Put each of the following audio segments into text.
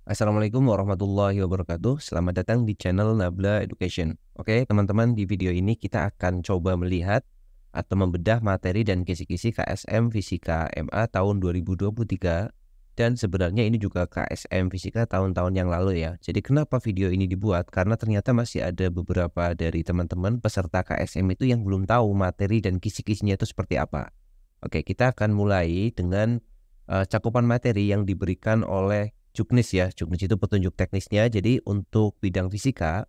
Assalamualaikum warahmatullahi wabarakatuh. Selamat datang di channel Nabla Education. Oke, teman-teman, di video ini kita akan coba melihat atau membedah materi dan kisi-kisi KSM Fisika MA tahun 2023. Dan sebenarnya ini juga KSM Fisika tahun-tahun yang lalu ya. Jadi kenapa video ini dibuat? Karena ternyata masih ada beberapa dari teman-teman peserta KSM itu yang belum tahu materi dan kisi-kisinya itu seperti apa. Oke, kita akan mulai dengan cakupan materi yang diberikan oleh Juknis ya. Juknis itu petunjuk teknisnya. Jadi untuk bidang fisika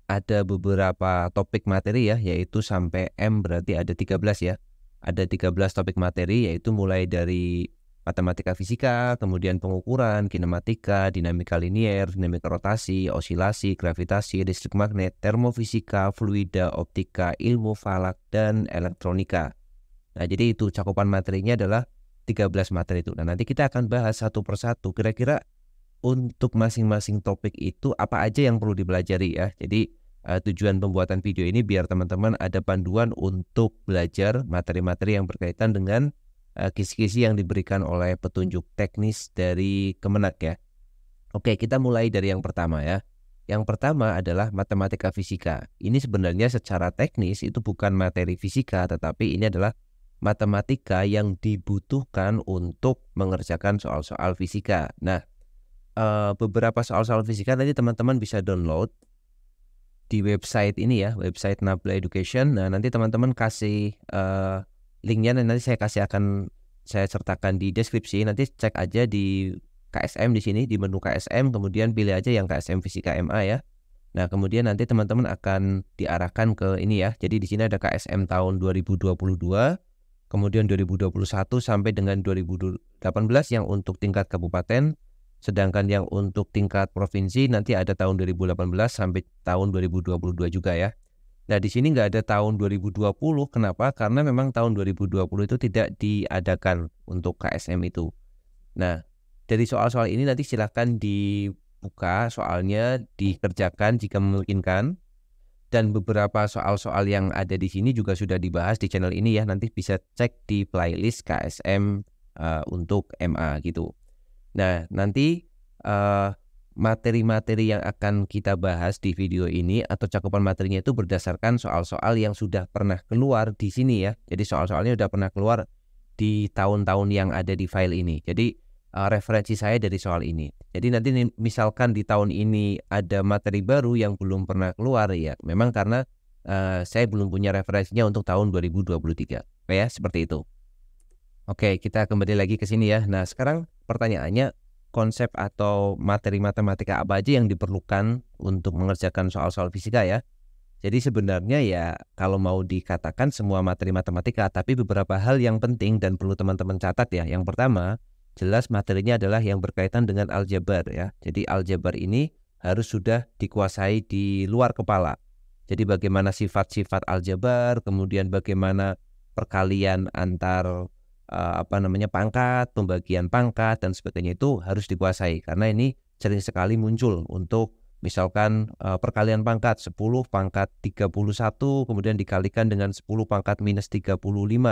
ada beberapa topik materi ya, yaitu sampai M berarti ada 13 ya. Ada 13 topik materi, yaitu mulai dari matematika fisika, kemudian pengukuran, kinematika, dinamika linier, dinamika rotasi, osilasi, gravitasi, listrik magnet, termofisika, fluida, optika, ilmu falak, dan elektronika. Nah, jadi itu cakupan materinya adalah 13 materi itu. Nah, nanti kita akan bahas satu persatu. Kira-kira untuk masing-masing topik itu apa aja yang perlu dipelajari ya. Jadi tujuan pembuatan video ini biar teman-teman ada panduan untuk belajar materi-materi yang berkaitan dengan kisi-kisi yang diberikan oleh petunjuk teknis dari Kemenak ya. Oke, kita mulai dari yang pertama ya. Yang pertama adalah matematika fisika. Ini sebenarnya secara teknis itu bukan materi fisika, tetapi ini adalah matematika yang dibutuhkan untuk mengerjakan soal-soal fisika. Nah, beberapa soal-soal fisika nanti teman-teman bisa download di website ini ya, website Nabla Education. Nah, nanti teman-teman kasih linknya, nanti saya sertakan di deskripsi. Nanti cek aja di KSM di sini, di menu KSM, kemudian pilih aja yang KSM Fisika MA ya. Nah, kemudian nanti teman-teman akan diarahkan ke ini ya. Jadi di sini ada KSM tahun 2022, kemudian 2021 sampai dengan 2018 yang untuk tingkat kabupaten. Sedangkan yang untuk tingkat provinsi nanti ada tahun 2018 sampai tahun 2022 juga ya. Nah, di sini nggak ada tahun 2020. Kenapa? Karena memang tahun 2020 itu tidak diadakan untuk KSM itu. Nah, dari soal-soal ini nanti silakan dibuka soalnya, dikerjakan jika memungkinkan. Dan beberapa soal-soal yang ada di sini juga sudah dibahas di channel ini ya. Nanti bisa cek di playlist KSM untuk MA gitu. Nah, nanti materi-materi yang akan kita bahas di video ini atau cakupan materinya itu berdasarkan soal-soal yang sudah pernah keluar di sini ya. Jadi soal-soalnya sudah pernah keluar di tahun-tahun yang ada di file ini. Jadi referensi saya dari soal ini. Jadi nanti misalkan di tahun ini ada materi baru yang belum pernah keluar ya, memang karena saya belum punya referensinya untuk tahun 2023. Ya, seperti itu. Oke, kita kembali lagi ke sini ya. Nah, sekarang pertanyaannya, konsep atau materi matematika apa aja yang diperlukan untuk mengerjakan soal-soal fisika ya. Jadi sebenarnya ya kalau mau dikatakan semua materi matematika, tapi beberapa hal yang penting dan perlu teman-teman catat ya. Yang pertama, jelas materinya adalah yang berkaitan dengan aljabar ya. Jadi aljabar ini harus sudah dikuasai di luar kepala. Jadi bagaimana sifat-sifat aljabar, kemudian bagaimana perkalian antar pangkat, pembagian pangkat dan sebagainya itu harus dikuasai, karena ini sering sekali muncul untuk misalkan perkalian pangkat 10 pangkat 31 kemudian dikalikan dengan 10 pangkat minus 35,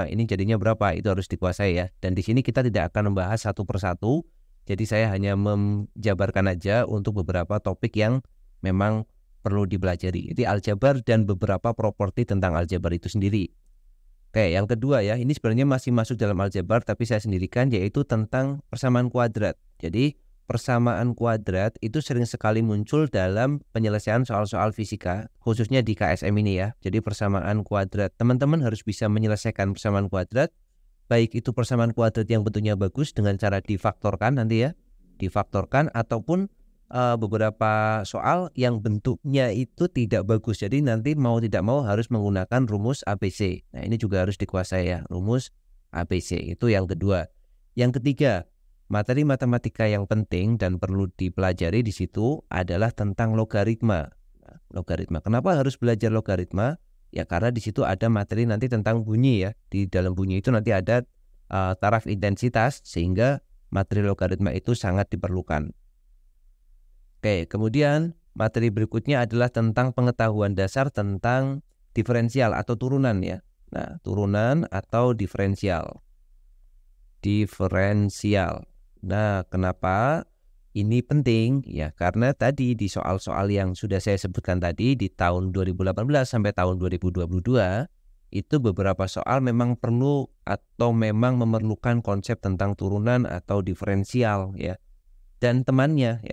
ini jadinya berapa, itu harus dikuasai ya. Dan di sini kita tidak akan membahas satu persatu, jadi saya hanya menjabarkan aja untuk beberapa topik yang memang perlu dipelajari. Jadi aljabar dan beberapa properti tentang aljabar itu sendiri. Oke, yang kedua ya, ini sebenarnya masih masuk dalam aljabar tapi saya sendirikan, yaitu tentang persamaan kuadrat. Jadi persamaan kuadrat itu sering sekali muncul dalam penyelesaian soal-soal fisika, khususnya di KSM ini ya. Jadi persamaan kuadrat, teman-teman harus bisa menyelesaikan persamaan kuadrat, baik itu persamaan kuadrat yang bentuknya bagus dengan cara difaktorkan nanti ya, difaktorkan, ataupun beberapa soal yang bentuknya itu tidak bagus. Jadi nanti mau tidak mau harus menggunakan rumus ABC. Nah, ini juga harus dikuasai ya, rumus ABC. Itu yang kedua. Yang ketiga, materi matematika yang penting dan perlu dipelajari di situ adalah tentang logaritma. Nah, logaritma. Kenapa harus belajar logaritma? Ya karena di situ ada materi nanti tentang bunyi ya. Di dalam bunyi itu nanti ada taraf intensitas, sehingga materi logaritma itu sangat diperlukan. Oke, kemudian materi berikutnya adalah tentang pengetahuan dasar tentang diferensial atau turunan ya. Nah, turunan atau diferensial. Diferensial. Nah, kenapa? Ini penting ya karena tadi di soal-soal yang sudah saya sebutkan tadi di tahun 2018 sampai tahun 2022 itu beberapa soal memang perlu atau memang memerlukan konsep tentang turunan atau diferensial ya. Dan temannya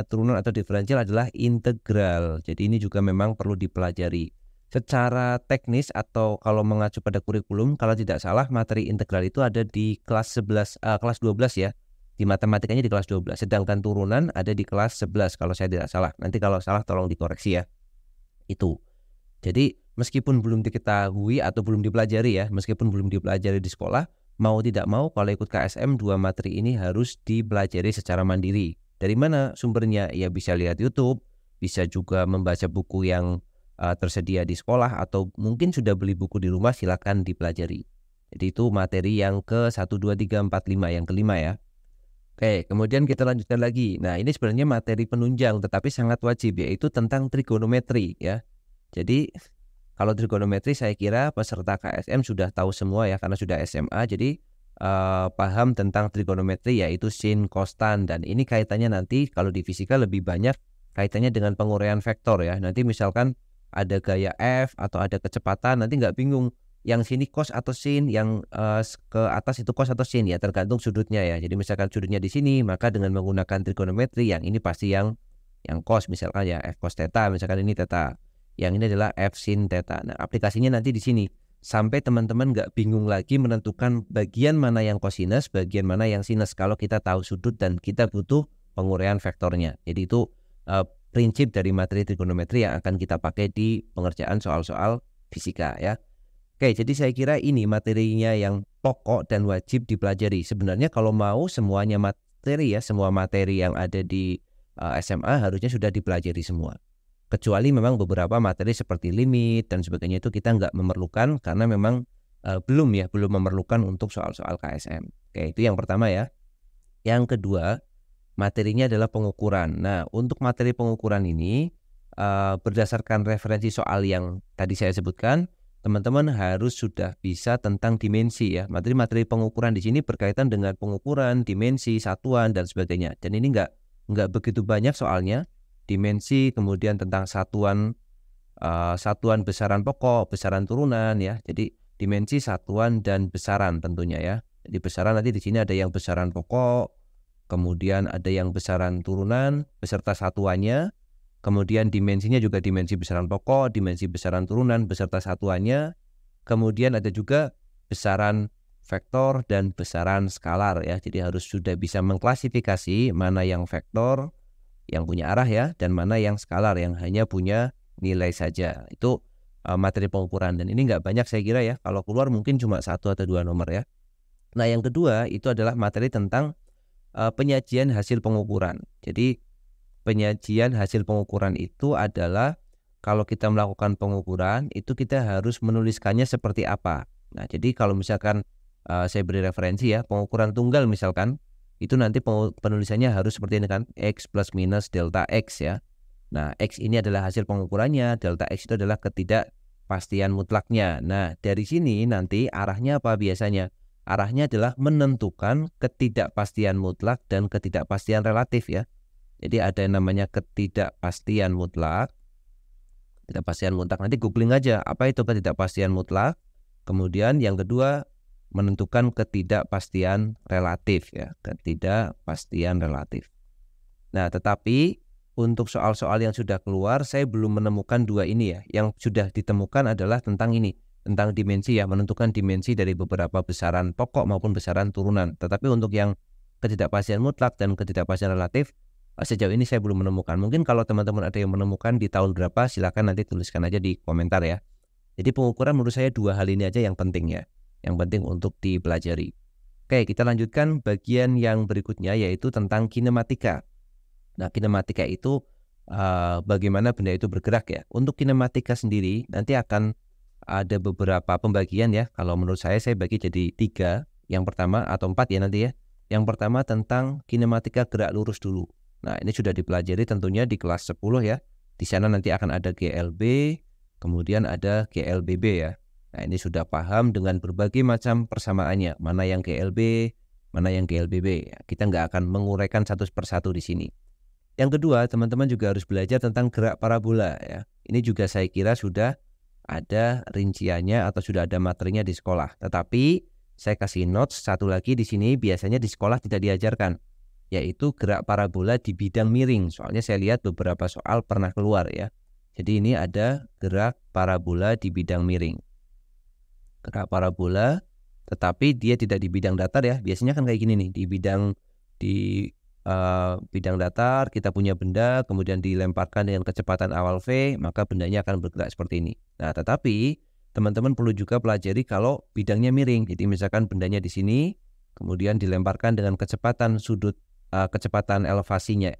turunan atau diferensial adalah integral. Jadi ini juga memang perlu dipelajari. Secara teknis atau kalau mengacu pada kurikulum, kalau tidak salah materi integral itu ada di kelas 12 ya. Di matematikanya di kelas 12. Sedangkan turunan ada di kelas 11 kalau saya tidak salah. Nanti kalau salah tolong dikoreksi ya. Itu. Jadi meskipun belum diketahui atau belum dipelajari ya, meskipun belum dipelajari di sekolah, mau tidak mau kalau ikut KSM dua materi ini harus dipelajari secara mandiri. Dari mana sumbernya? Ya bisa lihat YouTube, bisa juga membaca buku yang tersedia di sekolah atau mungkin sudah beli buku di rumah, silakan dipelajari. Jadi itu materi yang ke 1, 2, 3, 4, 5, yang kelima ya. Oke, kemudian kita lanjutkan lagi. Nah, ini sebenarnya materi penunjang tetapi sangat wajib yaitu tentang trigonometri ya. Jadi kalau trigonometri saya kira peserta KSM sudah tahu semua ya karena sudah SMA. Jadi paham tentang trigonometri yaitu sin, cos, tan. Dan ini kaitannya nanti kalau di fisika lebih banyak kaitannya dengan penguraian vektor ya. Nanti misalkan ada gaya F atau ada kecepatan, nanti nggak bingung yang sini cos atau sin, yang ke atas itu cos atau sin ya, tergantung sudutnya ya. Jadi misalkan sudutnya di sini, maka dengan menggunakan trigonometri yang ini pasti yang cos misalkan ya F cos theta, misalkan ini theta. Yang ini adalah F sin theta. Nah, aplikasinya nanti di sini. Sampai teman-teman nggak bingung lagi menentukan bagian mana yang kosinus, bagian mana yang sinus kalau kita tahu sudut dan kita butuh penguraian vektornya. Jadi itu prinsip dari materi trigonometri yang akan kita pakai di pengerjaan soal-soal fisika ya. Oke, jadi saya kira ini materinya yang pokok dan wajib dipelajari. Sebenarnya kalau mau semuanya materi ya, semua materi yang ada di SMA harusnya sudah dipelajari semua. Kecuali memang beberapa materi seperti limit dan sebagainya itu kita nggak memerlukan karena memang belum memerlukan untuk soal-soal KSM. Oke, itu yang pertama ya. Yang kedua, materinya adalah pengukuran. Nah, untuk materi pengukuran ini berdasarkan referensi soal yang tadi saya sebutkan, teman-teman harus sudah bisa tentang dimensi ya. Materi-materi pengukuran di sini berkaitan dengan pengukuran, dimensi, satuan dan sebagainya. Dan ini nggak begitu banyak soalnya. Dimensi, kemudian tentang satuan besaran pokok, besaran turunan ya. Jadi dimensi, satuan dan besaran tentunya ya. Jadi besaran nanti di sini ada yang besaran pokok, kemudian ada yang besaran turunan beserta satuannya. Kemudian dimensinya juga dimensi besaran pokok, dimensi besaran turunan beserta satuannya. Kemudian ada juga besaran vektor dan besaran skalar ya. Jadi harus sudah bisa mengklasifikasi mana yang vektor yang punya arah ya, dan mana yang skalar yang hanya punya nilai saja. Itu materi pengukuran dan ini nggak banyak saya kira ya. Kalau keluar mungkin cuma 1 atau 2 nomor ya. Nah yang kedua itu adalah materi tentang penyajian hasil pengukuran. Jadi penyajian hasil pengukuran itu adalah kalau kita melakukan pengukuran itu kita harus menuliskannya seperti apa. Nah jadi kalau misalkan saya beri referensi ya, pengukuran tunggal misalkan itu nanti penulisannya harus seperti ini kan, X plus minus delta X ya. Nah X ini adalah hasil pengukurannya, delta X itu adalah ketidakpastian mutlaknya. Nah dari sini nanti arahnya apa biasanya? Arahnya adalah menentukan ketidakpastian mutlak dan ketidakpastian relatif ya. Jadi ada yang namanya ketidakpastian mutlak. Ketidakpastian mutlak nanti googling aja apa itu ketidakpastian mutlak. Kemudian yang kedua menentukan ketidakpastian relatif ya, ketidakpastian relatif. Nah, tetapi untuk soal-soal yang sudah keluar saya belum menemukan dua ini ya. Yang sudah ditemukan adalah tentang ini, tentang dimensi ya, menentukan dimensi dari beberapa besaran pokok maupun besaran turunan. Tetapi untuk yang ketidakpastian mutlak dan ketidakpastian relatif sejauh ini saya belum menemukan. Mungkin kalau teman-teman ada yang menemukan di tahun berapa, silakan nanti tuliskan aja di komentar ya. Jadi pengukuran menurut saya dua hal ini aja yang penting ya. Yang penting untuk dipelajari. Oke, kita lanjutkan bagian yang berikutnya yaitu tentang kinematika. Nah, kinematika itu bagaimana benda itu bergerak ya. Untuk kinematika sendiri nanti akan ada beberapa pembagian ya. Kalau menurut saya bagi jadi 3. Yang pertama atau 4 ya nanti ya. Yang pertama tentang kinematika gerak lurus dulu. Nah, ini sudah dipelajari tentunya di kelas 10 ya. Di sana nanti akan ada GLB, kemudian ada GLBB ya. Nah ini sudah paham dengan berbagai macam persamaannya. Mana yang GLB, mana yang GLBB. Kita nggak akan menguraikan satu persatu di sini. Yang kedua, teman-teman juga harus belajar tentang gerak parabola ya. Ini juga saya kira sudah ada rinciannya atau sudah ada materinya di sekolah. Tetapi saya kasih notes satu lagi di sini, biasanya di sekolah tidak diajarkan, yaitu gerak parabola di bidang miring. Soalnya saya lihat beberapa soal pernah keluar ya. Jadi ini ada gerak parabola di bidang miring. Gerak parabola, tetapi dia tidak di bidang datar ya. Biasanya kan kayak gini nih, di bidang datar kita punya benda, kemudian dilemparkan dengan kecepatan awal v, maka bendanya akan bergerak seperti ini. Nah, tetapi teman-teman perlu juga pelajari kalau bidangnya miring. Jadi misalkan bendanya di sini, kemudian dilemparkan dengan kecepatan elevasinya,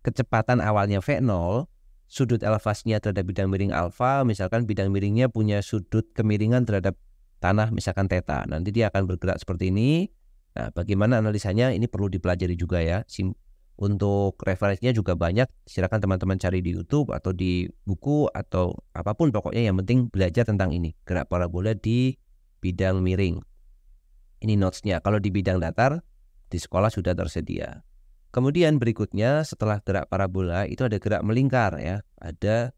kecepatan awalnya v0, sudut elevasinya terhadap bidang miring alfa, misalkan bidang miringnya punya sudut kemiringan terhadap tanah misalkan theta. Nanti dia akan bergerak seperti ini. Nah, bagaimana analisanya ini perlu dipelajari juga ya. Untuk referensinya juga banyak, silakan teman-teman cari di YouTube atau di buku atau apapun, pokoknya yang penting belajar tentang ini, gerak parabola di bidang miring. Ini notesnya. Kalau di bidang datar di sekolah sudah tersedia. Kemudian berikutnya setelah gerak parabola itu ada gerak melingkar ya. Ada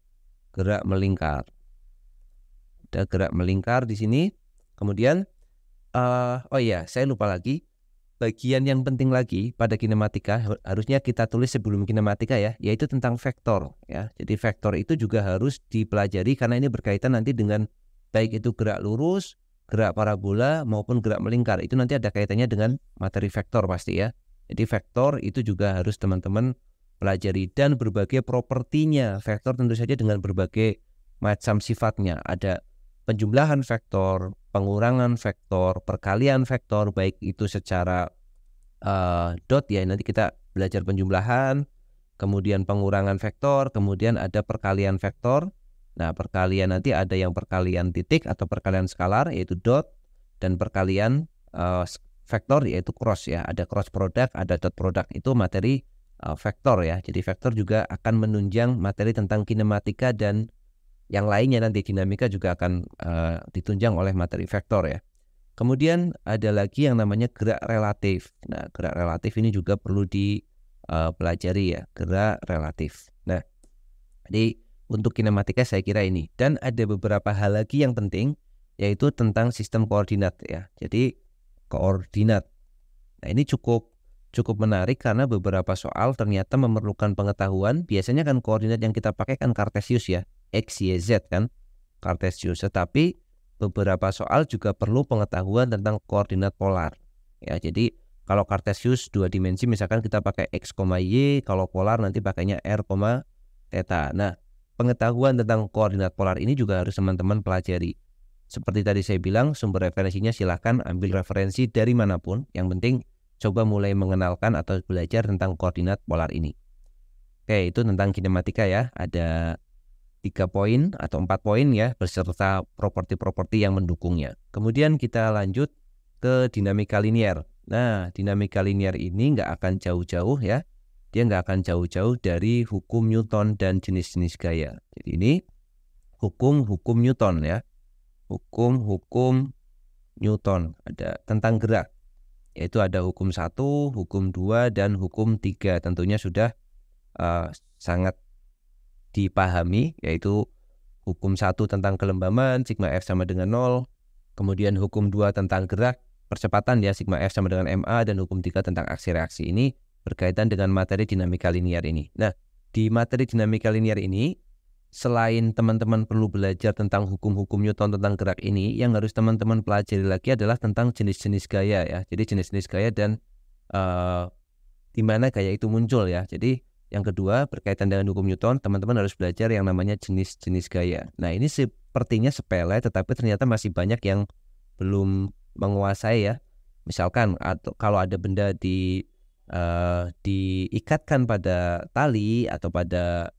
gerak melingkar. Ada gerak melingkar di sini. Kemudian oh iya, saya lupa lagi. Bagian yang penting lagi pada kinematika harusnya kita tulis sebelum kinematika ya, yaitu tentang vektor ya. Jadi vektor itu juga harus dipelajari karena ini berkaitan nanti dengan baik itu gerak lurus, gerak parabola maupun gerak melingkar. Itu nanti ada kaitannya dengan materi vektor pasti ya. Jadi vektor itu juga harus teman-teman pelajari dan berbagai propertinya. Vektor tentu saja dengan berbagai macam sifatnya. Ada penjumlahan vektor, pengurangan vektor, perkalian vektor, baik itu secara dot ya, nanti kita belajar penjumlahan, kemudian pengurangan vektor, kemudian ada perkalian vektor. Nah, perkalian nanti ada yang perkalian titik atau perkalian skalar yaitu dot, dan perkalian vektor yaitu cross ya, ada cross product, ada dot product, itu materi vektor ya. Jadi vektor juga akan menunjang materi tentang kinematika dan yang lainnya, nanti dinamika juga akan ditunjang oleh materi vektor ya. Kemudian ada lagi yang namanya gerak relatif. Nah, gerak relatif ini juga perlu dipelajari ya, gerak relatif. Nah, jadi untuk kinematika saya kira ini. Dan ada beberapa hal lagi yang penting, yaitu tentang sistem koordinat ya. Jadi koordinat. Nah, ini cukup menarik karena beberapa soal ternyata memerlukan pengetahuan. Biasanya kan koordinat yang kita pakai kan Cartesius ya. X, Y, Z kan Cartesius, tetapi beberapa soal juga perlu pengetahuan tentang koordinat polar ya. Jadi kalau Cartesius 2 dimensi misalkan kita pakai X, Y, kalau polar nanti pakainya R, theta. Nah, pengetahuan tentang koordinat polar ini juga harus teman-teman pelajari. Seperti tadi saya bilang, sumber referensinya silahkan ambil referensi dari manapun, yang penting coba mulai mengenalkan atau belajar tentang koordinat polar ini. Oke, itu tentang kinematika ya. Ada 3 poin atau 4 poin ya, beserta properti-properti yang mendukungnya. Kemudian kita lanjut ke dinamika linier. Nah, dinamika linier ini nggak akan jauh-jauh ya. Dia nggak akan jauh-jauh dari hukum Newton dan jenis-jenis gaya. Jadi ini hukum-hukum Newton ya. Hukum-hukum Newton. Ada tentang gerak. Yaitu ada hukum 1, hukum 2, dan hukum 3. Tentunya sudah sangat dipahami, yaitu hukum 1 tentang kelembaman, sigma F sama dengan 0. Kemudian hukum 2 tentang gerak, percepatan ya, sigma F sama dengan MA. Dan hukum 3 tentang aksi reaksi. Ini berkaitan dengan materi dinamika linier ini. Nah, di materi dinamika linier ini, selain teman-teman perlu belajar tentang hukum-hukum Newton tentang gerak ini, yang harus teman-teman pelajari lagi adalah tentang jenis-jenis gaya ya. Jadi jenis-jenis gaya dan di mana gaya itu muncul ya. Jadi yang kedua, berkaitan dengan hukum Newton, teman-teman harus belajar yang namanya jenis-jenis gaya. Nah, ini sepertinya sepele, tetapi ternyata masih banyak yang belum menguasai ya. Misalkan kalau ada benda diikatkan pada tali atau pada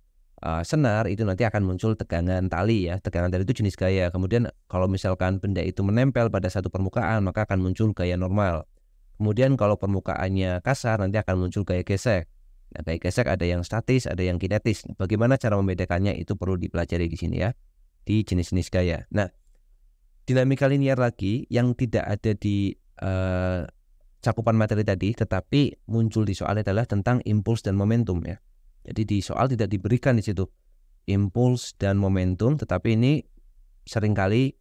senar, itu nanti akan muncul tegangan tali ya. Tegangan tali itu jenis gaya. Kemudian kalau misalkan benda itu menempel pada satu permukaan, maka akan muncul gaya normal. Kemudian kalau permukaannya kasar, nanti akan muncul gaya gesek. Nah, gaya gesek ada yang statis, ada yang kinetis. Bagaimana cara membedakannya itu perlu dipelajari di sini ya, di jenis-jenis gaya. Nah, dinamika linear lagi yang tidak ada di cakupan materi tadi, tetapi muncul di soal adalah tentang impuls dan momentum ya. Jadi di soal tidak diberikan di situ impuls dan momentum, tetapi ini seringkali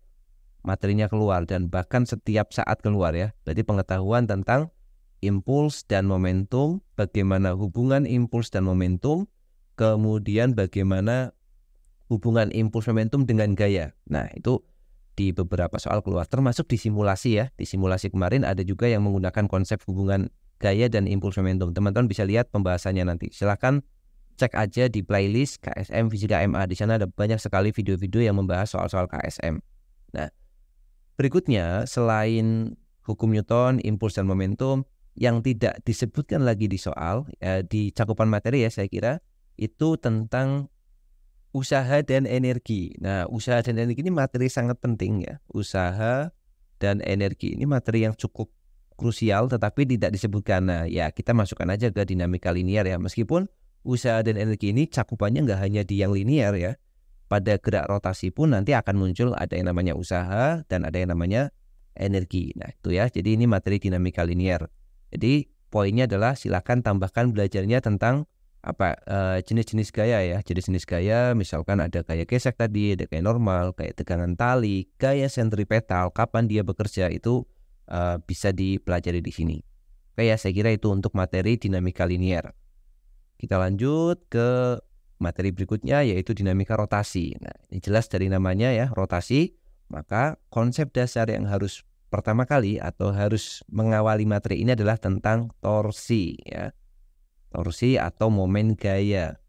materinya keluar dan bahkan setiap saat keluar ya. Jadi pengetahuan tentang impuls dan momentum, bagaimana hubungan impuls dan momentum, kemudian bagaimana hubungan impuls momentum dengan gaya. Nah, itu di beberapa soal keluar, termasuk di simulasi ya. Di simulasi kemarin ada juga yang menggunakan konsep hubungan gaya dan impuls momentum. Teman-teman bisa lihat pembahasannya nanti. Silahkan cek aja di playlist KSM Fisika MA. Di sana ada banyak sekali video-video yang membahas soal-soal KSM. Nah, berikutnya selain hukum Newton, impuls dan momentum, yang tidak disebutkan lagi di soal, di cakupan materi ya saya kira, itu tentang usaha dan energi. Nah, usaha dan energi ini materi sangat penting ya. Usaha dan energi ini materi yang cukup krusial tetapi tidak disebutkan. Nah, ya kita masukkan aja ke dinamika linear ya. Meskipun usaha dan energi ini cakupannya nggak hanya di yang linear ya. Pada gerak rotasi pun nanti akan muncul ada yang namanya usaha dan ada yang namanya energi. Nah, itu ya. Jadi ini materi dinamika linear. Jadi poinnya adalah silakan tambahkan belajarnya tentang jenis-jenis gaya ya. Jenis-jenis gaya misalkan ada gaya gesek tadi, ada gaya normal, gaya tegangan tali, gaya sentripetal, kapan dia bekerja itu bisa dipelajari di sini. Oke ya, saya kira itu untuk materi dinamika linear. Kita lanjut ke materi berikutnya yaitu dinamika rotasi. Nah, ini jelas dari namanya ya, rotasi. Maka konsep dasar yang harus pertama kali atau harus mengawali materi ini adalah tentang torsi ya. Torsi atau momen gaya.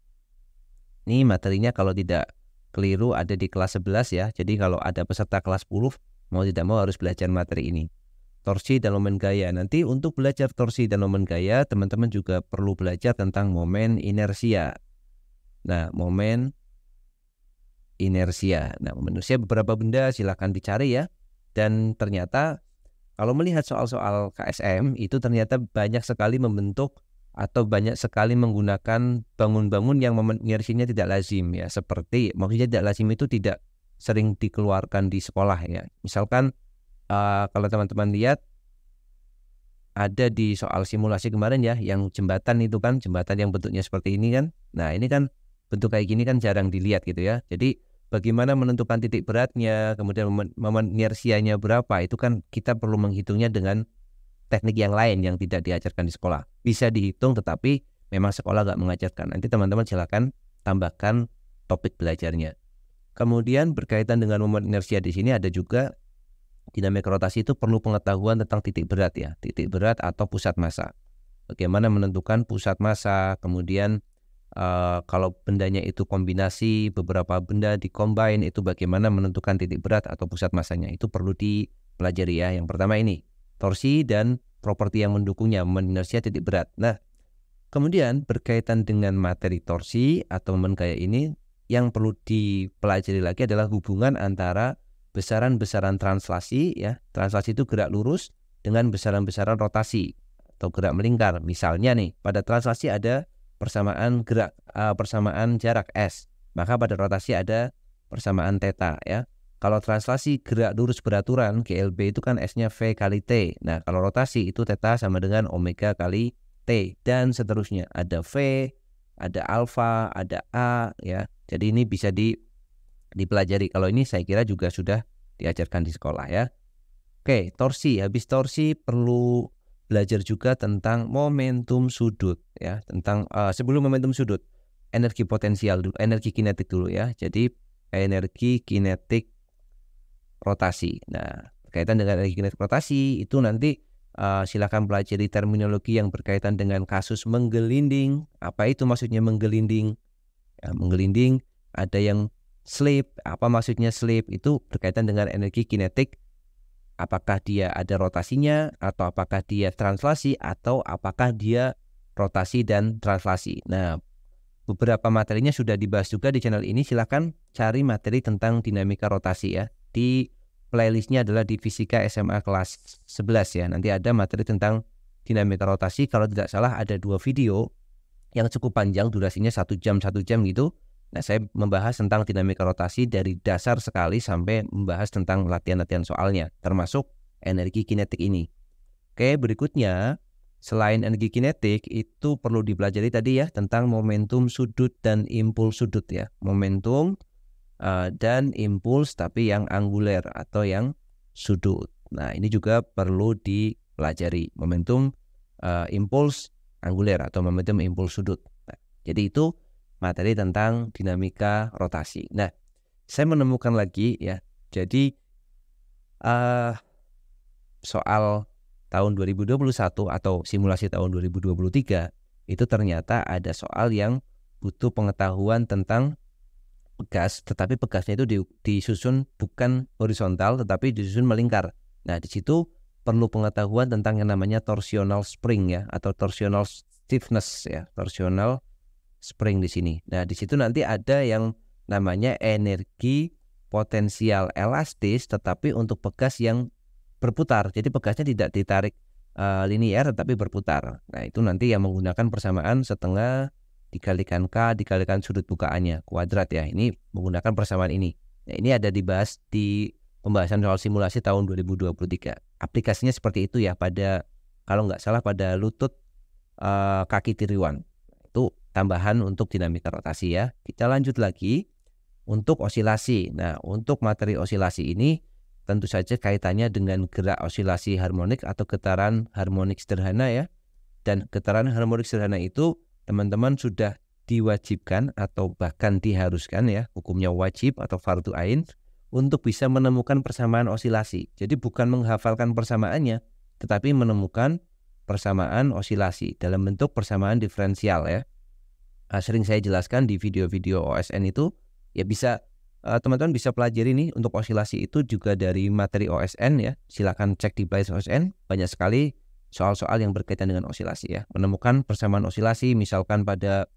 Ini materinya kalau tidak keliru ada di kelas 11 ya. Jadi kalau ada peserta kelas 10 mau tidak mau harus belajar materi ini. Torsi dan momen gaya. Nanti untuk belajar torsi dan momen gaya, teman-teman juga perlu belajar tentang momen inersia. Nah, momen inersia. Nah, momen inersia beberapa benda silahkan dicari ya. Dan ternyata kalau melihat soal-soal KSM itu ternyata banyak sekali membentuk atau banyak sekali menggunakan bangun-bangun yang momen inersinya tidak lazim ya. Seperti maksudnya tidak lazim itu tidak sering dikeluarkan di sekolah ya. Misalkan kalau teman-teman lihat ada di soal simulasi kemarin ya, yang jembatan itu kan, jembatan yang bentuknya seperti ini kan. Nah, ini kan bentuk kayak gini kan jarang dilihat gitu ya. Jadi bagaimana menentukan titik beratnya, kemudian momen inersianya berapa, itu kan kita perlu menghitungnya dengan teknik yang lain yang tidak diajarkan di sekolah. Bisa dihitung tetapi memang sekolah nggak mengajarkan. Nanti teman-teman silakan tambahkan topik belajarnya. Kemudian berkaitan dengan momen inersia di sini ada juga dinamika rotasi itu perlu pengetahuan tentang titik berat ya. Titik berat atau pusat massa. Bagaimana menentukan pusat massa, kemudian kalau bendanya itu kombinasi, beberapa benda dikombin, itu bagaimana menentukan titik berat atau pusat massanya. Itu perlu dipelajari ya. Yang pertama ini torsi dan properti yang mendukungnya, momen inersia, titik berat. Nah, kemudian berkaitan dengan materi torsi atau momen gaya ini, yang perlu dipelajari lagi adalah hubungan antara besaran-besaran translasi ya. Translasi itu gerak lurus dengan besaran-besaran rotasi atau gerak melingkar. Misalnya nih, pada translasi ada persamaan gerak, persamaan jarak S. Maka pada rotasi ada persamaan theta ya. Kalau translasi gerak lurus beraturan, GLB itu kan S-nya V kali T. Nah, kalau rotasi itu theta sama dengan omega kali T. Dan seterusnya. Ada V, ada alfa, ada A. Ya. Jadi ini bisa dipelajari. Kalau ini saya kira juga sudah diajarkan di sekolah ya. Oke, torsi. Habis torsi perlu belajar juga tentang momentum sudut. Ya. Tentang sebelum momentum sudut, energi potensial dulu, energi kinetik dulu ya. Jadi energi kinetik rotasi. Nah, berkaitan dengan energi kinetik rotasi itu nanti silakan pelajari terminologi yang berkaitan dengan kasus menggelinding. Apa itu maksudnya menggelinding? Ya, menggelinding, ada yang slip. Apa maksudnya slip? Itu berkaitan dengan energi kinetik. Apakah dia ada rotasinya, atau apakah dia translasi, atau apakah dia rotasi dan translasi. Nah, beberapa materinya sudah dibahas juga di channel ini. Silakan cari materi tentang dinamika rotasi ya. Di playlistnya adalah di Fisika SMA kelas 11 ya. Nanti ada materi tentang dinamika rotasi. Kalau tidak salah ada 2 video yang cukup panjang, durasinya 1 jam gitu. Nah, saya membahas tentang dinamika rotasi dari dasar sekali sampai membahas tentang latihan-latihan soalnya, termasuk energi kinetik ini. Oke, berikutnya, selain energi kinetik, itu perlu dipelajari tadi ya, tentang momentum sudut dan impuls sudut ya. Momentum dan impuls tapi yang anguler atau yang sudut. Nah, ini juga perlu dipelajari. Momentum impuls anguler atau momentum impuls sudut. Nah, jadi itu materi tentang dinamika rotasi. Nah, saya menemukan lagi ya. Jadi soal tahun 2021 atau simulasi tahun 2023 itu ternyata ada soal yang butuh pengetahuan tentang pegas, tetapi pegasnya itu disusun bukan horizontal tetapi disusun melingkar. Nah, di situ perlu pengetahuan tentang yang namanya torsional spring ya, atau torsional stiffness ya, torsional spring di sini. Nah, di situ nanti ada yang namanya energi potensial elastis tetapi untuk pegas yang berputar. Jadi pegasnya tidak ditarik linear tetapi berputar. Nah, itu nanti yang menggunakan persamaan setengah dikalikan K dikalikan sudut bukaannya kuadrat ya. Ini menggunakan persamaan ini. Nah, ini ada dibahas di pembahasan soal simulasi tahun 2023. Aplikasinya seperti itu ya, pada kalau nggak salah pada lutut kaki tiruan. Itu tambahan untuk dinamika rotasi ya. Kita lanjut lagi untuk osilasi. Nah, untuk materi osilasi ini tentu saja kaitannya dengan gerak osilasi harmonik atau getaran harmonik sederhana ya. Dan getaran harmonik sederhana itu teman-teman sudah diwajibkan atau bahkan diharuskan ya, hukumnya wajib atau fardhu ain untuk bisa menemukan persamaan osilasi. Jadi bukan menghafalkan persamaannya, tetapi menemukan persamaan osilasi dalam bentuk persamaan diferensial ya. Sering saya jelaskan di video-video OSN itu, ya bisa teman-teman bisa pelajari nih untuk osilasi itu juga dari materi OSN ya. Silakan cek di playlist OSN, banyak sekali soal-soal yang berkaitan dengan osilasi ya. Menemukan persamaan osilasi misalkan pada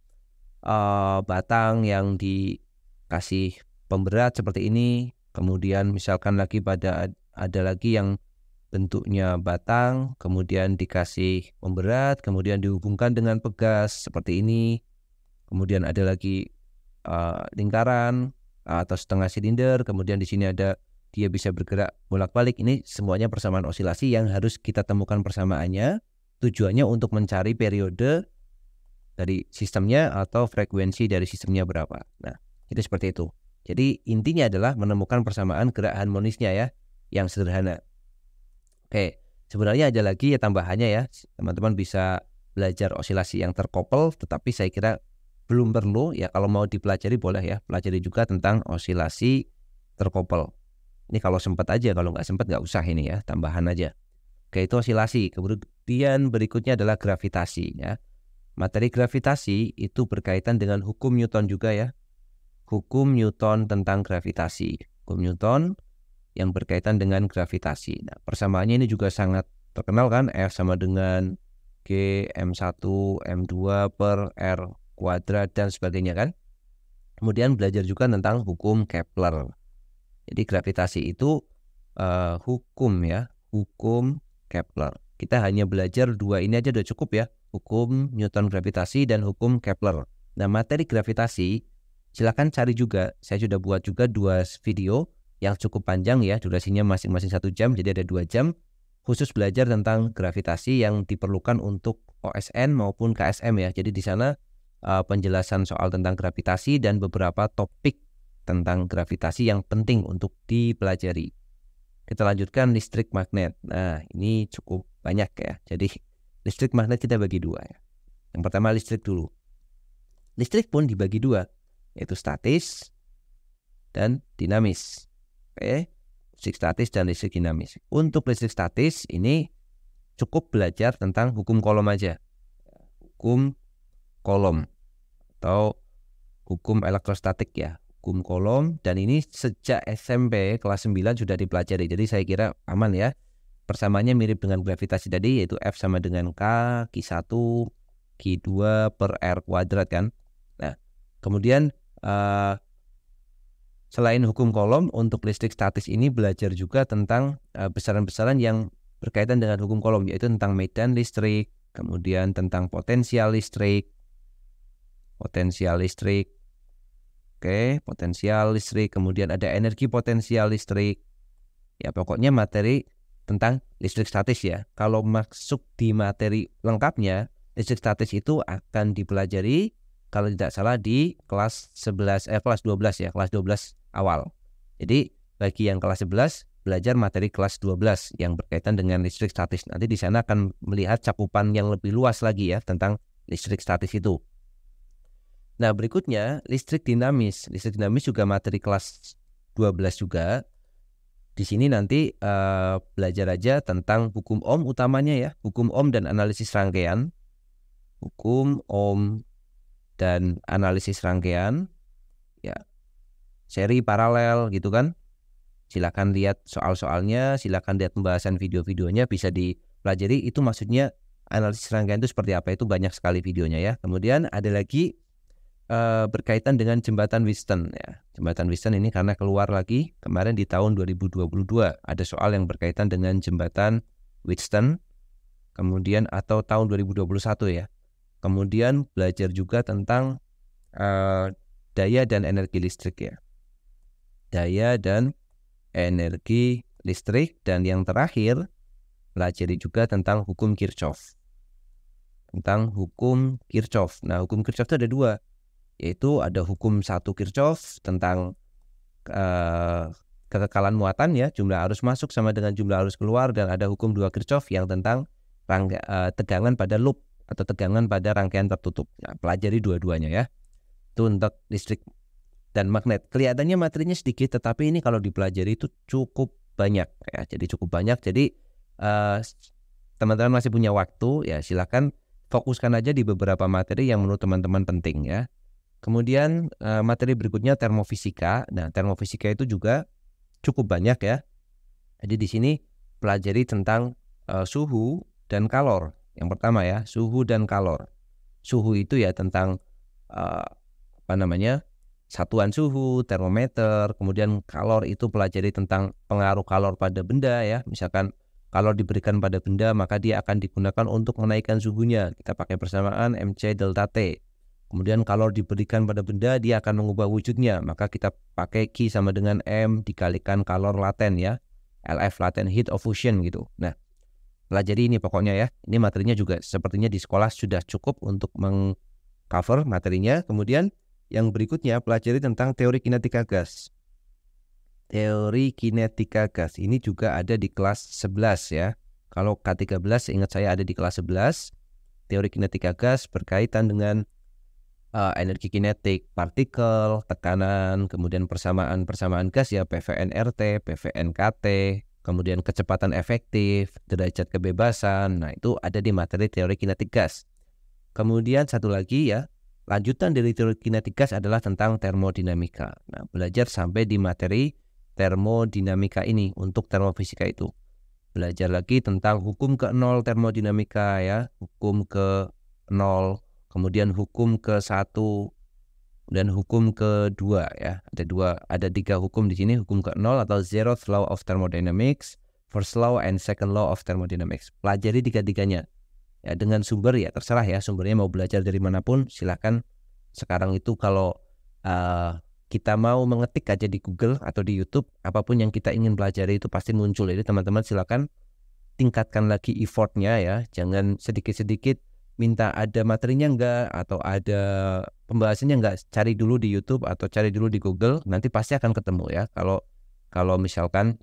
batang yang dikasih pemberat seperti ini, kemudian misalkan lagi pada ada lagi yang bentuknya batang, kemudian dikasih pemberat, kemudian dihubungkan dengan pegas seperti ini. Kemudian ada lagi lingkaran atau setengah silinder, kemudian di sini ada dia bisa bergerak bolak-balik. Ini semuanya persamaan osilasi yang harus kita temukan persamaannya. Tujuannya untuk mencari periode dari sistemnya atau frekuensi dari sistemnya berapa. Nah, itu seperti itu. Jadi intinya adalah menemukan persamaan gerak harmonisnya ya, yang sederhana. Oke, sebenarnya ada lagi ya tambahannya ya. Teman-teman bisa belajar osilasi yang terkopel, tetapi saya kira belum perlu ya. Kalau mau dipelajari boleh ya, pelajari juga tentang osilasi terkopel. Ini kalau sempat aja, kalau nggak sempat nggak usah ini ya, tambahan aja. Oke, itu osilasi. Kemudian berikutnya adalah gravitasi ya. Materi gravitasi itu berkaitan dengan hukum Newton juga ya. Hukum Newton tentang gravitasi. Hukum Newton yang berkaitan dengan gravitasi. Nah, persamaannya ini juga sangat terkenal kan, F sama dengan G M1 M2 per R kuadrat dan sebagainya kan. Kemudian belajar juga tentang hukum Kepler. Jadi gravitasi itu hukum ya, hukum Kepler. Kita hanya belajar dua ini aja udah cukup ya, hukum Newton gravitasi dan hukum Kepler. Nah, materi gravitasi silakan cari juga. Saya sudah buat juga 2 video yang cukup panjang ya, durasinya masing-masing 1 jam, jadi ada 2 jam khusus belajar tentang gravitasi yang diperlukan untuk OSN maupun KSM ya. Jadi di sana penjelasan soal tentang gravitasi dan beberapa topik tentang gravitasi yang penting untuk dipelajari. Kita lanjutkan listrik magnet. Nah, ini cukup banyak ya. Jadi listrik magnet kita bagi 2 ya. Yang pertama listrik dulu. Listrik pun dibagi 2, yaitu statis dan dinamis. Oke, listrik statis dan listrik dinamis. Untuk listrik statis ini cukup belajar tentang hukum Coulomb aja. Hukum Coulomb atau hukum elektrostatik ya, hukum Coulomb, dan ini sejak SMP kelas 9 sudah dipelajari. Jadi saya kira aman ya. Persamaannya mirip dengan gravitasi tadi, yaitu F sama dengan K, Q1, Q2 per R kuadrat kan. Nah, kemudian selain hukum Coulomb, untuk listrik statis ini belajar juga tentang besaran-besaran yang berkaitan dengan hukum Coulomb, yaitu tentang medan listrik, kemudian tentang potensial listrik, Oke, potensial listrik, kemudian ada energi potensial listrik. Ya, pokoknya materi tentang listrik statis ya. Kalau masuk di materi lengkapnya, listrik statis itu akan dipelajari kalau tidak salah di kelas 12 ya, kelas 12 awal. Jadi bagi yang kelas 11 belajar materi kelas 12 yang berkaitan dengan listrik statis. Nanti di sana akan melihat cakupan yang lebih luas lagi ya tentang listrik statis itu. Nah, berikutnya listrik dinamis. Listrik dinamis juga materi kelas 12 juga. Di sini nanti belajar aja tentang hukum Ohm utamanya ya, hukum Ohm dan analisis rangkaian. Hukum Ohm dan analisis rangkaian ya, seri paralel gitu kan. Silakan lihat soal-soalnya, silakan lihat pembahasan video-videonya, bisa dipelajari. Itu maksudnya analisis rangkaian itu seperti apa, itu banyak sekali videonya ya. Kemudian ada lagi berkaitan dengan jembatan Wheatstone ya. Jembatan Wheatstone ini karena keluar lagi kemarin di tahun 2022 ada soal yang berkaitan dengan jembatan Wheatstone, kemudian atau tahun 2021 ya. Kemudian belajar juga tentang daya dan energi listrik ya. Daya dan energi listrik, dan yang terakhir pelajari juga tentang hukum Kirchhoff. Tentang hukum Kirchhoff. Nah, hukum Kirchhoff itu ada dua, yaitu ada hukum 1 Kirchhoff tentang kekekalan muatan ya, jumlah arus masuk sama dengan jumlah arus keluar, dan ada hukum 2 Kirchhoff yang tentang tegangan pada loop atau tegangan pada rangkaian tertutup. Nah, pelajari dua-duanya ya. Itu untuk listrik dan magnet. Kelihatannya materinya sedikit, tetapi ini kalau dipelajari itu cukup banyak ya. Jadi cukup banyak. Jadi teman-teman masih punya waktu ya, silakan fokuskan aja di beberapa materi yang menurut teman-teman penting ya. Kemudian materi berikutnya termofisika. Nah, termofisika itu juga cukup banyak ya. Jadi di sini pelajari tentang suhu dan kalor. Yang pertama ya, suhu dan kalor. Suhu itu ya tentang satuan suhu, termometer. Kemudian kalor itu pelajari tentang pengaruh kalor pada benda ya. Misalkan kalor diberikan pada benda, maka dia akan digunakan untuk menaikkan suhunya. Kita pakai persamaan MC delta T. Kemudian kalor diberikan pada benda, dia akan mengubah wujudnya. Maka kita pakai Q sama dengan M dikalikan kalor laten ya. LF, latent heat of fusion gitu. Nah, pelajari ini pokoknya ya. Ini materinya juga sepertinya di sekolah sudah cukup untuk meng-cover materinya. Kemudian yang berikutnya pelajari tentang teori kinetika gas. Teori kinetika gas ini juga ada di kelas 11 ya. Kalau K13 ingat saya ada di kelas 11. Teori kinetika gas berkaitan dengan energi kinetik, partikel, tekanan, kemudian persamaan gas ya, PVN-RT, PVN-KT, kemudian kecepatan efektif, derajat kebebasan. Nah, itu ada di materi teori kinetik gas. Kemudian satu lagi ya, lanjutan dari teori kinetik gas adalah tentang termodinamika. Nah, belajar sampai di materi termodinamika ini untuk termofisika itu. Belajar lagi tentang hukum ke-0 termodinamika ya, hukum ke-0, kemudian hukum ke-1 dan hukum ke-2 ya. Ada 3 hukum di sini, hukum ke-0 atau zeroth law of thermodynamics, first law and second law of thermodynamics. Pelajari tiga-tiganya. Ya, dengan sumber ya terserah ya, sumbernya mau belajar dari manapun silakan. Sekarang itu kalau kita mau mengetik aja di Google atau di YouTube, apapun yang kita ingin pelajari itu pasti muncul. Jadi teman-teman silakan tingkatkan lagi effortnya ya, jangan sedikit-sedikit minta ada materinya enggak atau ada pembahasannya enggak, cari dulu di YouTube atau cari dulu di Google, nanti pasti akan ketemu ya. Kalau misalkan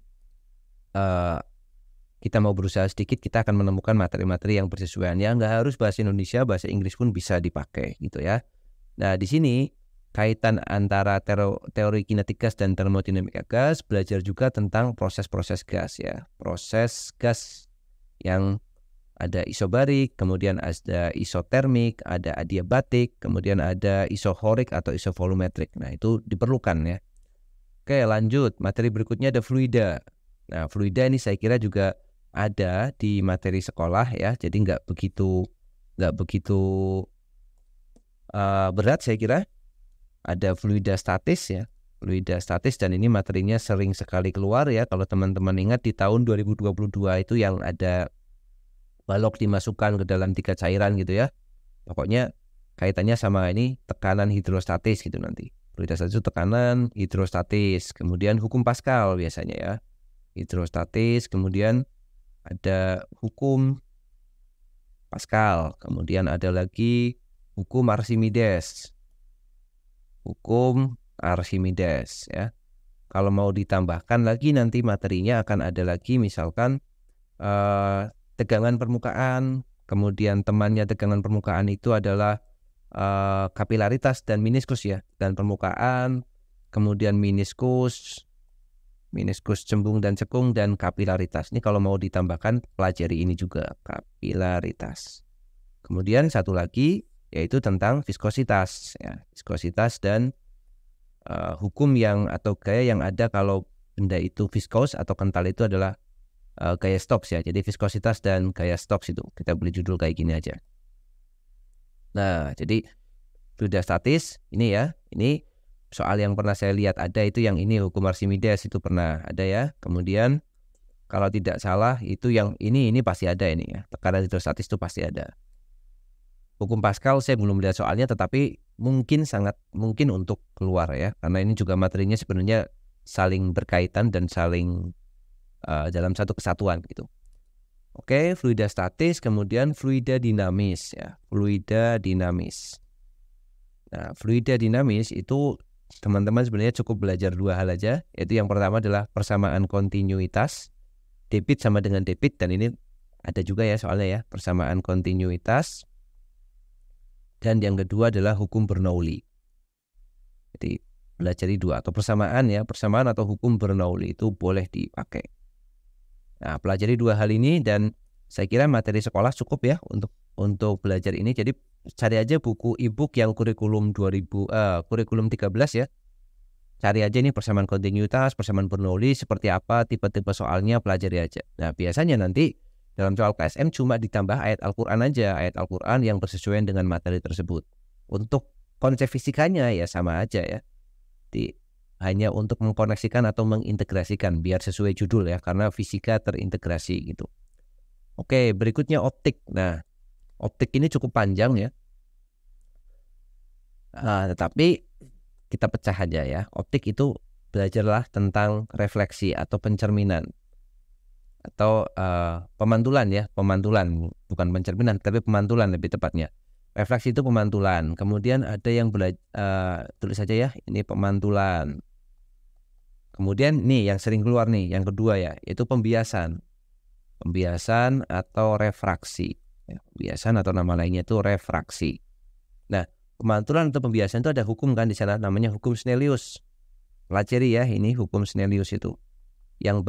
kita mau berusaha sedikit, kita akan menemukan materi-materi yang bersesuaian ya, enggak harus bahasa Indonesia, bahasa Inggris pun bisa dipakai gitu ya. Nah, di sini kaitan antara teori kinetik gas dan termodinamika gas, belajar juga tentang proses-proses gas ya. Proses gas yang ada isobarik, kemudian ada isotermik, ada adiabatik, kemudian ada isohorik atau isovolumetrik. Nah, itu diperlukan ya. Oke, lanjut. Materi berikutnya ada fluida. Nah, fluida ini saya kira juga ada di materi sekolah ya. Jadi nggak begitu berat saya kira. Ada fluida statis ya. Fluida statis, dan ini materinya sering sekali keluar ya. Kalau teman-teman ingat di tahun 2022 itu yang ada balok dimasukkan ke dalam 3 cairan gitu ya. Pokoknya kaitannya sama ini tekanan hidrostatis gitu nanti. Fluidostatis itu tekanan, hidrostatis, kemudian hukum Pascal biasanya ya. Hidrostatis, kemudian ada hukum Pascal, kemudian ada lagi hukum Archimedes. Hukum Archimedes ya. Kalau mau ditambahkan lagi nanti materinya akan ada lagi misalkan tegangan permukaan, kemudian temannya tegangan permukaan itu adalah kapilaritas dan meniskus ya, dan permukaan, kemudian meniskus cembung dan cekung, dan kapilaritas. Ini kalau mau ditambahkan pelajari ini juga, kapilaritas. Kemudian satu lagi yaitu tentang viskositas ya, viskositas dan hukum yang atau gaya yang ada kalau benda itu viskos atau kental itu adalah gaya Stokes ya. Jadi viskositas dan gaya Stokes itu kita beri judul kayak gini aja. Nah, jadi fluidostatis ini ya, ini soal yang pernah saya lihat ada itu yang ini hukum Archimedes itu pernah ada ya. Kemudian kalau tidak salah itu yang ini pasti ada ini ya. Tekanan hidrostatis itu pasti ada. Hukum Pascal saya belum lihat soalnya, tetapi mungkin sangat mungkin untuk keluar ya, karena ini juga materinya sebenarnya saling berkaitan dan saling dalam satu kesatuan gitu. Oke, fluida statis, kemudian fluida dinamis ya, fluida dinamis. Nah, fluida dinamis itu teman-teman sebenarnya cukup belajar dua hal aja, yaitu yang pertama adalah persamaan kontinuitas, debit sama dengan debit, dan ini ada juga ya soalnya ya, persamaan kontinuitas. Dan yang kedua adalah hukum Bernoulli. Jadi pelajari dua, atau persamaan ya, persamaan atau hukum Bernoulli itu boleh dipakai. Nah, pelajari dua hal ini dan saya kira materi sekolah cukup ya untuk belajar ini. Jadi cari aja buku e-book yang kurikulum 13 ya. Cari aja nih persamaan kontinuitas, persamaan Bernoulli seperti apa, tipe-tipe soalnya, pelajari aja. Nah, biasanya nanti dalam soal KSM cuma ditambah ayat Al-Quran aja, ayat Al-Quran yang bersesuaian dengan materi tersebut. Untuk konsep fisikanya ya sama aja ya. Hanya untuk mengkoneksikan atau mengintegrasikan biar sesuai judul ya, karena fisika terintegrasi gitu. Oke, berikutnya optik. Nah, optik ini cukup panjang ya. Tetapi kita pecah aja ya. Optik itu belajarlah tentang refleksi atau pencerminan, atau pemantulan ya, pemantulan, bukan pencerminan tapi pemantulan lebih tepatnya. Refleksi itu pemantulan. Kemudian ada yang tulis saja ya, ini pemantulan. Kemudian nih yang sering keluar nih, yang kedua ya, yaitu pembiasan. Pembiasan atau refraksi. Pembiasan atau nama lainnya itu refraksi. Nah, pemantulan atau pembiasan itu ada hukum kan di sana, namanya hukum Snellius. Pelajari ya, ini hukum Snellius itu. Yang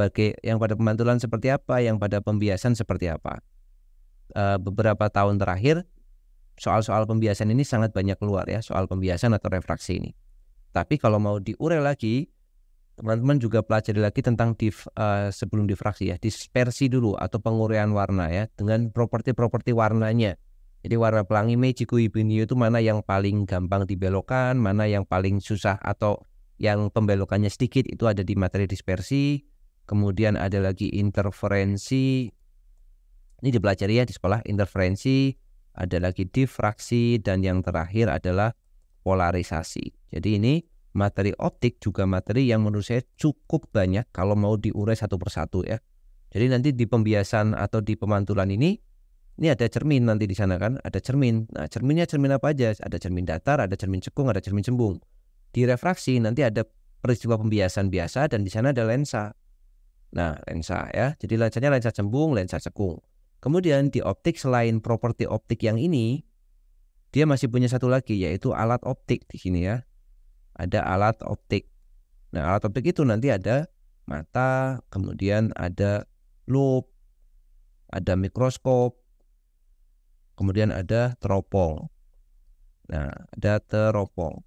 pada pemantulan seperti apa, yang pada pembiasan seperti apa. Beberapa tahun terakhir soal-soal pembiasan ini sangat banyak keluar ya, soal pembiasan atau refraksi ini. Tapi kalau mau diurai lagi, teman-teman juga pelajari lagi tentang sebelum difraksi ya, dispersi dulu atau penguraian warna ya, dengan properti-properti warnanya. Jadi warna pelangi Meiji Kuibinio itu mana yang paling gampang dibelokkan, mana yang paling susah atau yang pembelokannya sedikit, itu ada di materi dispersi. Kemudian ada lagi interferensi, ini dipelajari ya di sekolah, interferensi, ada lagi difraksi, dan yang terakhir adalah polarisasi. Jadi ini materi optik juga materi yang menurut saya cukup banyak kalau mau diurai satu persatu ya. Jadi nanti di pembiasan atau di pemantulan ini ada cermin nanti di sana kan, ada cermin. Nah, cerminnya cermin apa aja? Ada cermin datar, ada cermin cekung, ada cermin cembung. Di refraksi nanti ada peristiwa pembiasan biasa dan di sana ada lensa. Nah, lensa ya. Jadi lensanya lensa cembung, lensa cekung. Kemudian di optik selain properti optik yang ini, dia masih punya satu lagi yaitu alat optik di sini ya. Ada alat optik. Nah, alat optik itu nanti ada mata, kemudian ada loop, ada mikroskop, kemudian ada teropong. Nah, ada teropong.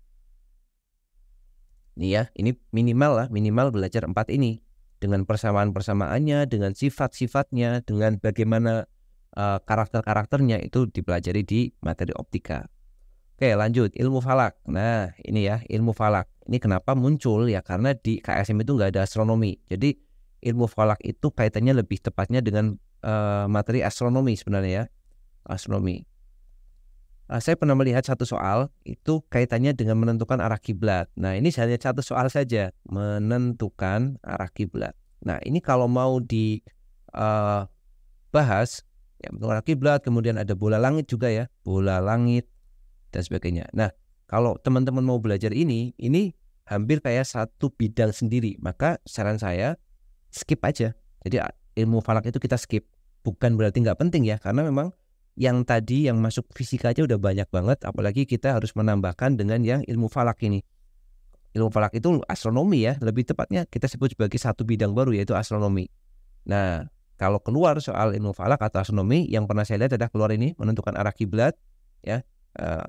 Ini ya, ini minimal belajar 4 ini. Dengan persamaan-persamaannya, dengan sifat-sifatnya, dengan bagaimana karakter-karakternya itu dipelajari di materi optika. Oke, lanjut, ilmu falak. Nah, ini ya, ilmu falak. Ini kenapa muncul ya, karena di KSM itu nggak ada astronomi. Jadi ilmu falak itu kaitannya lebih tepatnya dengan materi astronomi sebenarnya ya. Astronomi. Saya pernah melihat satu soal itu kaitannya dengan menentukan arah kiblat. Nah, ini hanya satu soal saja, menentukan arah kiblat. Nah, ini kalau mau dibahas ya, menentukan arah kiblat, kemudian ada bola langit juga ya, bola langit dan sebagainya. Nah, kalau teman-teman mau belajar ini hampir kayak satu bidang sendiri. Maka saran saya skip aja. Jadi ilmu falak itu kita skip. Bukan berarti nggak penting ya, karena memang yang tadi yang masuk fisika aja udah banyak banget, apalagi kita harus menambahkan dengan yang ilmu falak ini. Ilmu falak itu astronomi ya, lebih tepatnya kita sebut sebagai satu bidang baru yaitu astronomi. Nah, kalau keluar soal ilmu falak atau astronomi, yang pernah saya lihat adalah keluar ini menentukan arah kiblat ya.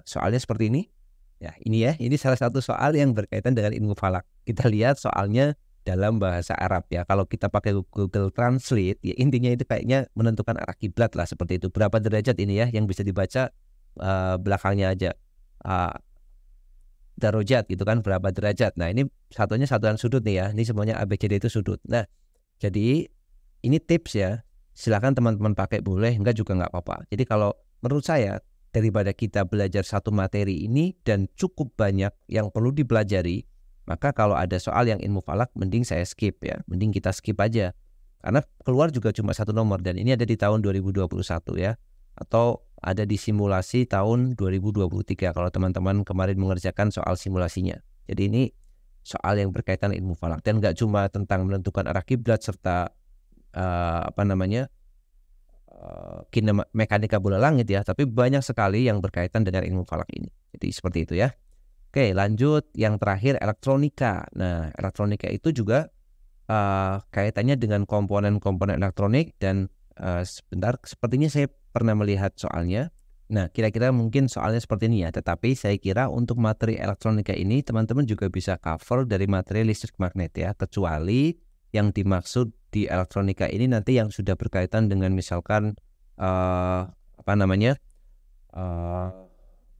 Soalnya seperti ini. Ya, ini salah satu soal yang berkaitan dengan ilmu falak. Kita lihat soalnya dalam bahasa Arab ya. Kalau kita pakai Google Translate, ya intinya itu kayaknya menentukan arah kiblat lah, seperti itu. Berapa derajat ini ya yang bisa dibaca belakangnya aja. Darajat gitu kan, berapa derajat. Nah, ini satunya satuan sudut nih ya. Ini semuanya ABCD itu sudut. Nah, jadi ini tips ya. Silakan teman-teman pakai, boleh, enggak juga enggak apa-apa. Jadi kalau menurut saya, daripada kita belajar satu materi ini dan cukup banyak yang perlu dipelajari, maka kalau ada soal yang ilmu falak, mending saya skip ya. Mending kita skip aja. Karena keluar juga cuma satu nomor, dan ini ada di tahun 2021 ya. Atau ada di simulasi tahun 2023 kalau teman-teman kemarin mengerjakan soal simulasinya. Jadi ini soal yang berkaitan ilmu falak. Dan nggak cuma tentang menentukan arah kiblat serta mekanika bola langit ya, tapi banyak sekali yang berkaitan dengan ilmu falak ini. Jadi seperti itu ya. Oke, lanjut yang terakhir, elektronika. Nah, elektronika itu juga kaitannya dengan komponen-komponen elektronik dan sebentar, sepertinya saya pernah melihat soalnya. Nah, kira-kira mungkin soalnya seperti ini ya, tetapi saya kira untuk materi elektronika ini teman-teman juga bisa cover dari materi listrik magnet ya, kecuali yang dimaksud di elektronika ini nanti yang sudah berkaitan dengan misalkan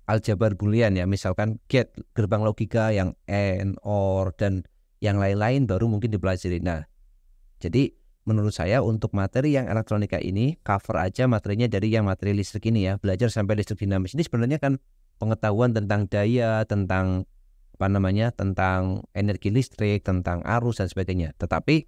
aljabar boolean ya, misalkan gate, gerbang logika yang AND, OR, dan yang lain-lain baru mungkin dipelajari. Nah, jadi menurut saya untuk materi yang elektronika ini cover aja materinya dari yang materi listrik ini ya. Belajar sampai listrik dinamis ini sebenarnya kan pengetahuan tentang daya, tentang tentang energi listrik, tentang arus dan sebagainya. Tetapi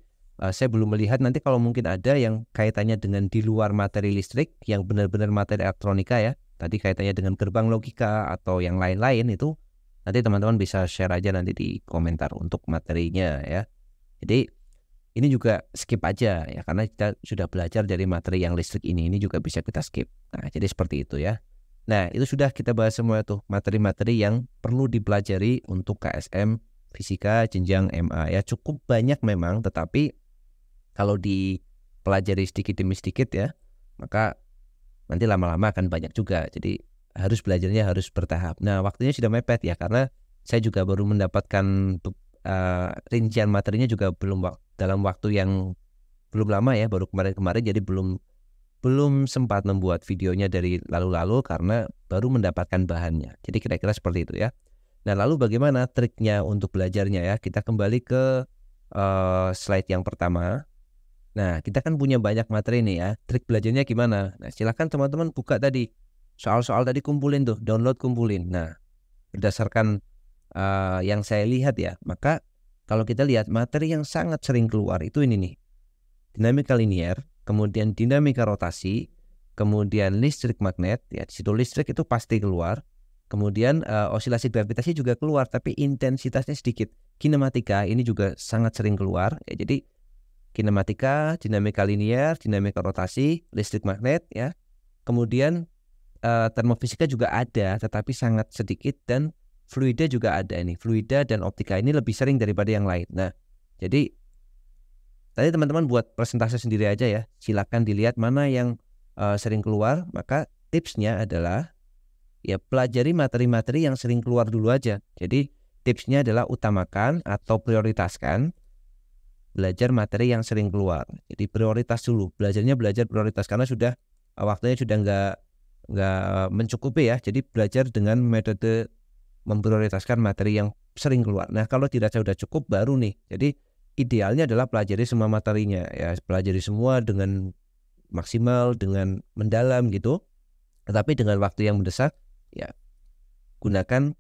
saya belum melihat nanti kalau mungkin ada yang kaitannya dengan di luar materi listrik yang benar-benar materi elektronika ya. Tadi kaitannya dengan gerbang logika atau yang lain-lain, itu nanti teman-teman bisa share aja nanti di komentar untuk materinya ya. Jadi ini juga skip aja ya, karena kita sudah belajar dari materi yang listrik ini juga bisa kita skip. Nah, jadi seperti itu ya. Nah, itu sudah kita bahas semua tuh materi-materi yang perlu dipelajari untuk KSM Fisika jenjang MA ya. Cukup banyak memang, tetapi kalau dipelajari sedikit demi sedikit ya, maka nanti lama-lama akan banyak juga. Jadi harus belajarnya harus bertahap. Nah, waktunya sudah mepet ya, karena saya juga baru mendapatkan rincian materinya juga dalam waktu yang belum lama ya, baru kemarin-kemarin, jadi belum sempat membuat videonya dari lalu-lalu karena baru mendapatkan bahannya. Jadi kira-kira seperti itu ya. Nah, lalu bagaimana triknya untuk belajarnya ya? Kita kembali ke slide yang pertama. Nah, kita kan punya banyak materi nih ya. Trik belajarnya gimana? Nah, silahkan teman-teman buka tadi. Soal-soal tadi kumpulin tuh, download kumpulin. Nah, berdasarkan yang saya lihat ya, maka kalau kita lihat materi yang sangat sering keluar itu ini nih. Dinamika linier, kemudian dinamika rotasi, kemudian listrik magnet, ya di situ listrik itu pasti keluar. Kemudian osilasi gravitasi juga keluar, tapi intensitasnya sedikit. Kinematika ini juga sangat sering keluar. Ya, jadi kinematika, dinamika linier, dinamika rotasi, listrik magnet ya. Kemudian termofisika juga ada, tetapi sangat sedikit, dan fluida juga ada ini. Fluida dan optika ini lebih sering daripada yang lain. Nah, jadi tadi teman-teman buat presentasi sendiri aja ya. Silakan dilihat mana yang sering keluar. Maka tipsnya adalah ya pelajari materi-materi yang sering keluar dulu aja. Jadi tipsnya adalah utamakan atau prioritaskan belajar materi yang sering keluar. Jadi prioritas dulu. Belajar prioritas karena sudah waktunya sudah nggak mencukupi ya. Jadi belajar dengan metode memprioritaskan materi yang sering keluar. Nah, kalau tidak sudah cukup baru nih. Jadi idealnya adalah pelajari semua materinya ya, pelajari semua dengan maksimal, dengan mendalam gitu. Tetapi dengan waktu yang mendesak ya gunakan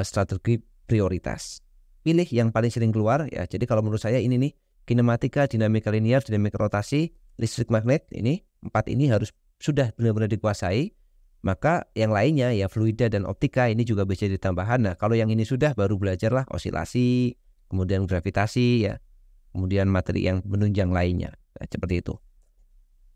strategi prioritas. Pilih yang paling sering keluar ya. Jadi kalau menurut saya ini nih, kinematika, dinamika linear, dinamika rotasi, listrik magnet, ini 4 ini harus sudah benar-benar dikuasai. Maka yang lainnya ya fluida dan optika ini juga bisa ditambahkan. Nah, kalau yang ini sudah, baru belajarlah osilasi, kemudian gravitasi ya, kemudian materi yang menunjang lainnya. Nah, seperti itu.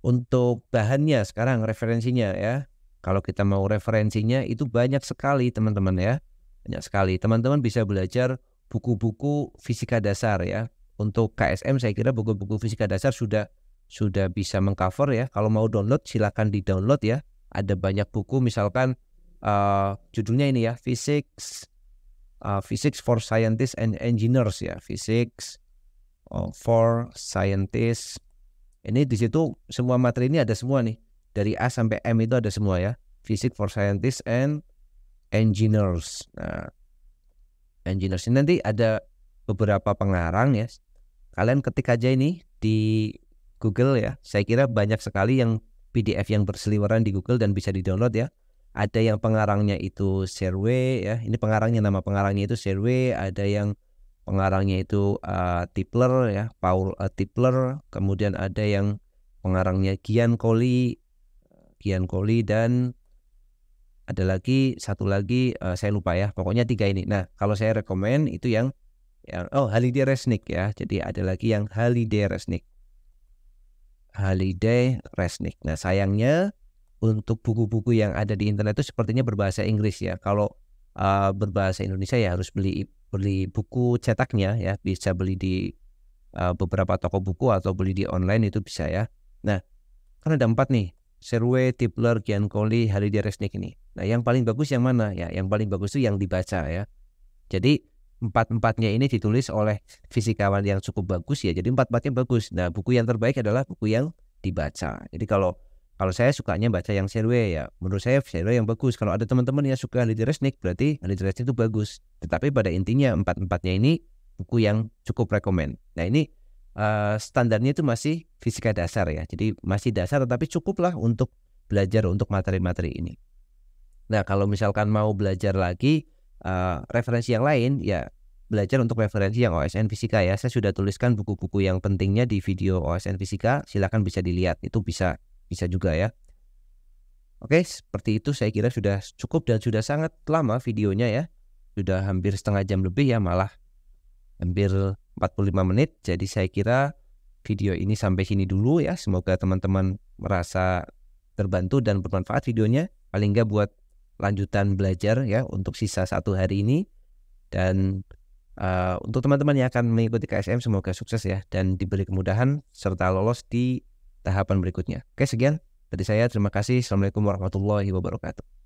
Untuk bahannya sekarang referensinya ya. Kalau kita mau referensinya itu banyak sekali teman-teman ya. Banyak sekali. Teman-teman bisa belajar buku-buku fisika dasar ya. Untuk KSM saya kira buku-buku fisika dasar sudah bisa mengcover ya. Kalau mau download silakan di-download ya. Ada banyak buku, misalkan judulnya ini ya, Physics for Scientists and Engineers ya, Physics for Scientists. Ini di situ semua materi ini ada semua nih, dari A sampai M itu ada semua ya, Physics for Scientists and Engineers. Nah, Engineers ini nanti ada beberapa pengarang ya. Kalian ketik aja ini di Google ya. Saya kira banyak sekali yang PDF yang berseliweran di Google dan bisa di-download ya. Ada yang pengarangnya itu Serwe ya. Ini pengarangnya, nama pengarangnya itu Serwe. Ada yang pengarangnya itu Tipler ya, Paul Tipler. Kemudian ada yang pengarangnya Giancoli dan ada lagi satu lagi saya lupa ya. Pokoknya 3 ini. Nah, kalau saya rekomen itu yang Halide Resnick ya. Jadi ada lagi yang Halide Resnick. Nah, sayangnya untuk buku-buku yang ada di internet itu sepertinya berbahasa Inggris ya. Kalau berbahasa Indonesia ya harus beli buku cetaknya ya. Bisa beli di beberapa toko buku atau beli di online itu bisa ya. Nah, kan ada 4 nih. Serwe, Tipler, Giancoli, Halide Resnick ini. Nah, yang paling bagus yang mana ya? Yang paling bagus itu yang dibaca ya. Jadi 4-4-nya ini ditulis oleh fisikawan yang cukup bagus ya. Jadi 4-4-nya bagus. Nah, buku yang terbaik adalah buku yang dibaca. Jadi kalau saya sukanya baca yang Serwe ya, menurut saya Serwe yang bagus. Kalau ada teman-teman yang suka Halide Resnick, berarti Halide Resnick itu bagus. Tetapi pada intinya 4-4-nya ini buku yang cukup rekomen. Nah, ini standarnya itu masih fisika dasar ya. Jadi masih dasar tetapi cukuplah untuk belajar untuk materi-materi ini. Nah, kalau misalkan mau belajar lagi referensi yang lain ya, belajar untuk referensi yang OSN Fisika ya. Saya sudah tuliskan buku-buku yang pentingnya di video OSN Fisika, silakan bisa dilihat, itu bisa juga ya. Oke, seperti itu saya kira sudah cukup dan sudah sangat lama videonya ya. Sudah hampir setengah jam lebih ya, malah hampir 45 menit. Jadi saya kira video ini sampai sini dulu ya. Semoga teman-teman merasa terbantu dan bermanfaat videonya. Paling nggak buat lanjutan belajar ya untuk sisa 1 hari ini. Dan untuk teman-teman yang akan mengikuti KSM semoga sukses ya dan diberi kemudahan serta lolos di tahapan berikutnya. Oke, sekian dari saya, terima kasih. Assalamualaikum warahmatullahi wabarakatuh.